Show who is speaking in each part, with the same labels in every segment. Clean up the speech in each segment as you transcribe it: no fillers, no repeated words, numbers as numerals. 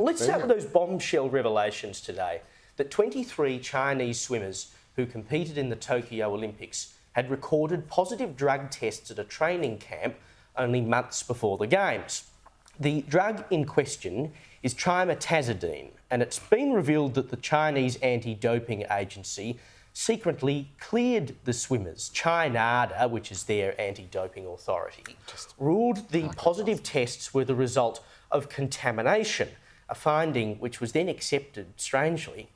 Speaker 1: let's start with those bombshell revelations today, that 23 Chinese swimmers who competed in the Tokyo Olympics had recorded positive drug tests at a training camp only months before the Games. The drug in question is trimetazidine, and it's been revealed that the Chinese anti-doping agency secretly cleared the swimmers. China, which is their anti-doping authority, ruled the positive tests were the result of contamination, a finding which was then accepted, strangely,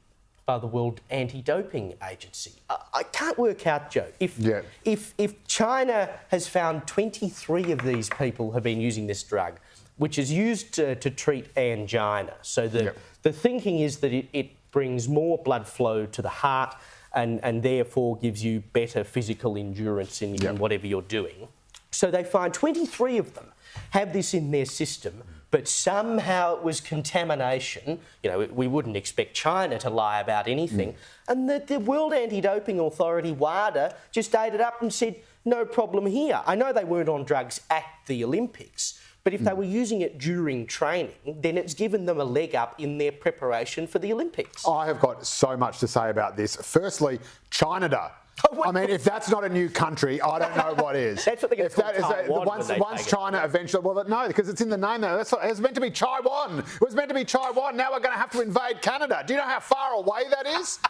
Speaker 1: by the World Anti-Doping Agency. I can't work out, Joe, if China has found 23 of these people have been using this drug, which is used to treat angina. So the thinking is that it brings more blood flow to the heart and therefore gives you better physical endurance in whatever you're doing. So they find 23 of them have this in their system, but somehow it was contamination. You know, we wouldn't expect China to lie about anything. And the World Anti-Doping Authority, WADA, just ate it up and said, no problem here. I know they weren't on drugs at the Olympics, but if they were using it during training, then it's given them a leg up in their preparation for the Olympics.
Speaker 2: I have got so much to say about this. Firstly, China. I mean, if that's not a new country, I don't know what is.
Speaker 1: That's what they're going to call Taiwan.
Speaker 2: Once China eventually... Well, no, because it's in the name there. It was meant to be Taiwan. It was meant to be Taiwan. Now we're going to have to invade Canada. Do you know how far away that is?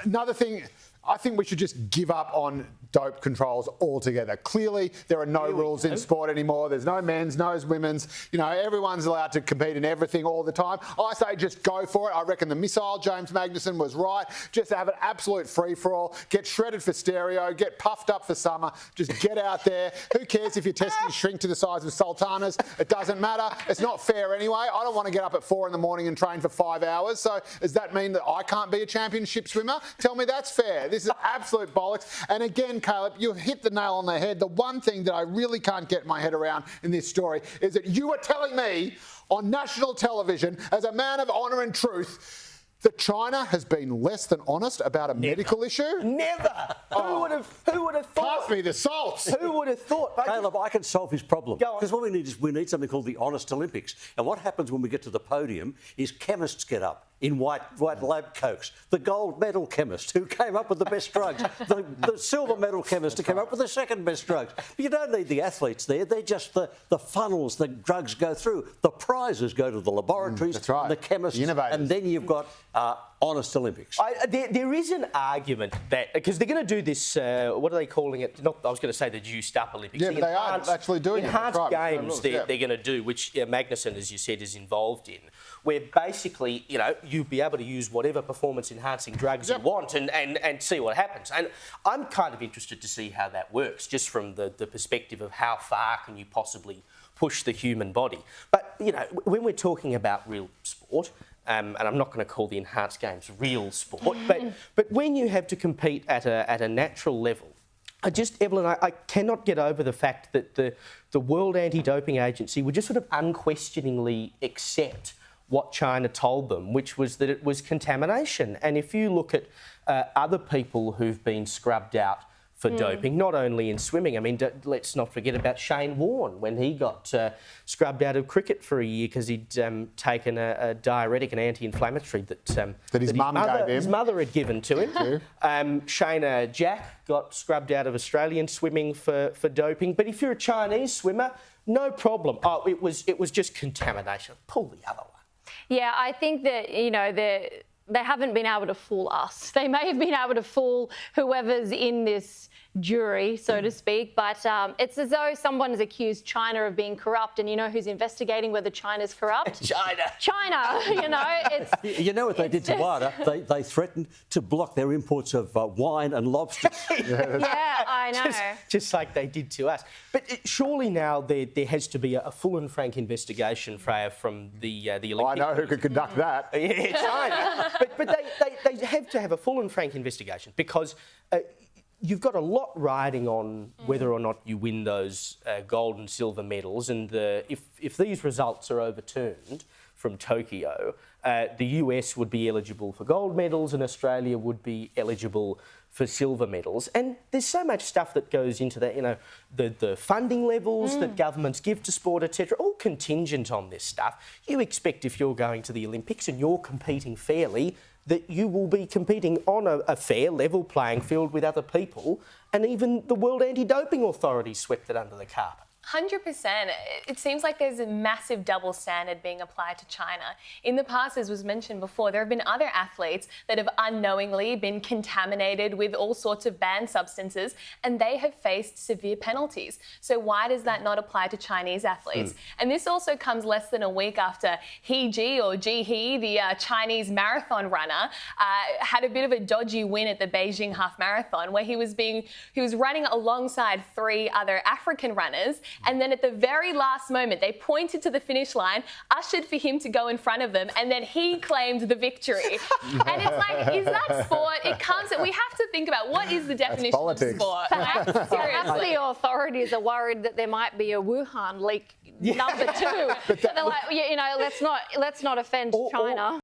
Speaker 2: Another thing... I think we should just give up on dope controls altogether. Clearly, there are no rules in sport anymore. There's no men's, no women's. You know, everyone's allowed to compete in everything all the time. I say just go for it. I reckon the missile, James Magnuson, was right. Just have an absolute free-for-all. Get shredded for stereo. Get puffed up for summer. Just get out there. Who cares if your testes shrink to the size of sultanas? It doesn't matter. It's not fair anyway. I don't want to get up at 4 in the morning and train for 5 hours. So does that mean that I can't be a championship swimmer? Tell me that's fair. This is absolute bollocks. And again, Caleb, you hit the nail on the head. The one thing that I really can't get my head around in this story is that you are telling me on national television, as a man of honour and truth, that China has been less than honest about a medical issue?
Speaker 1: Never. Who would have thought?
Speaker 2: Pass me the salt.
Speaker 1: Who would have thought?
Speaker 3: Caleb, I can solve his problem. Because what we need something called the Honest Olympics. And what happens when we get to the podium is chemists get up in white lab coats. The gold medal chemist who came up with the best drugs. The silver medal chemist who came up with the second best drugs. But you don't need the athletes there. They're just the funnels the drugs go through. The prizes go to the laboratories, and the chemists, and then you've got Honest Olympics.
Speaker 1: There is an argument that, because they're going to do this, what are they calling it? I was going to say the juiced up Olympics.
Speaker 2: Yeah, but they are actually doing
Speaker 1: enhanced games they're going to do, which Magnuson, as you said, is involved in, where basically, you know, you'll be able to use whatever performance-enhancing drugs you want and see what happens. And I'm kind of interested to see how that works, just from the perspective of how far can you possibly push the human body. But, you know, when we're talking about real sport, and I'm not going to call the enhanced games real sport, but when you have to compete at a natural level, Evelyn, I cannot get over the fact that the World Anti-Doping Agency would just sort of unquestioningly accept what China told them, which was that it was contamination. And if you look at other people who've been scrubbed out for doping, not only in swimming. I mean, let's not forget about Shane Warne when he got scrubbed out of cricket for a year because he'd taken a diuretic, an anti-inflammatory that his mother had given to him. Shayna Jack got scrubbed out of Australian swimming for doping. But if you're a Chinese swimmer, no problem. Oh, it was just contamination. Pull the other one.
Speaker 4: Yeah, I think that, you know, they haven't been able to fool us. They may have been able to fool whoever's in this jury, so to speak, but it's as though someone has accused China of being corrupt, and you know who's investigating whether China's corrupt? China, you know.
Speaker 3: You know what they did to WADA? They threatened to block their imports of wine and lobsters.
Speaker 4: Yeah, I know.
Speaker 1: Just like they did to us. But surely now there has to be a full and frank investigation, Freya, from the Olympic...
Speaker 2: I know who could conduct that.
Speaker 1: Yeah, China. But they have to have a full and frank investigation because... you've got a lot riding on whether or not you win those gold and silver medals, and if these results are overturned, from Tokyo, the US would be eligible for gold medals and Australia would be eligible for silver medals. And there's so much stuff that goes into that, you know, the funding levels that governments give to sport, etc., all contingent on this stuff. You expect if you're going to the Olympics and you're competing fairly, that you will be competing on a fair, level playing field with other people, and even the World Anti-Doping Authority swept it under the carpet.
Speaker 5: 100%. It seems like there's a massive double standard being applied to China. In the past, as was mentioned before, there have been other athletes that have unknowingly been contaminated with all sorts of banned substances, and they have faced severe penalties. So why does that not apply to Chinese athletes? And this also comes less than a week after He Ji, or Ji He, the Chinese marathon runner, had a bit of a dodgy win at the Beijing half marathon, where he was running alongside 3 other African runners. And then at the very last moment, they pointed to the finish line, ushered for him to go in front of them, and then he claimed the victory. And it's like, is that sport? It can't. We have to think about what is the definition of sport.
Speaker 4: Perhaps the authorities are worried that there might be a Wuhan leak number 2. So they're like, you know, let's not offend China.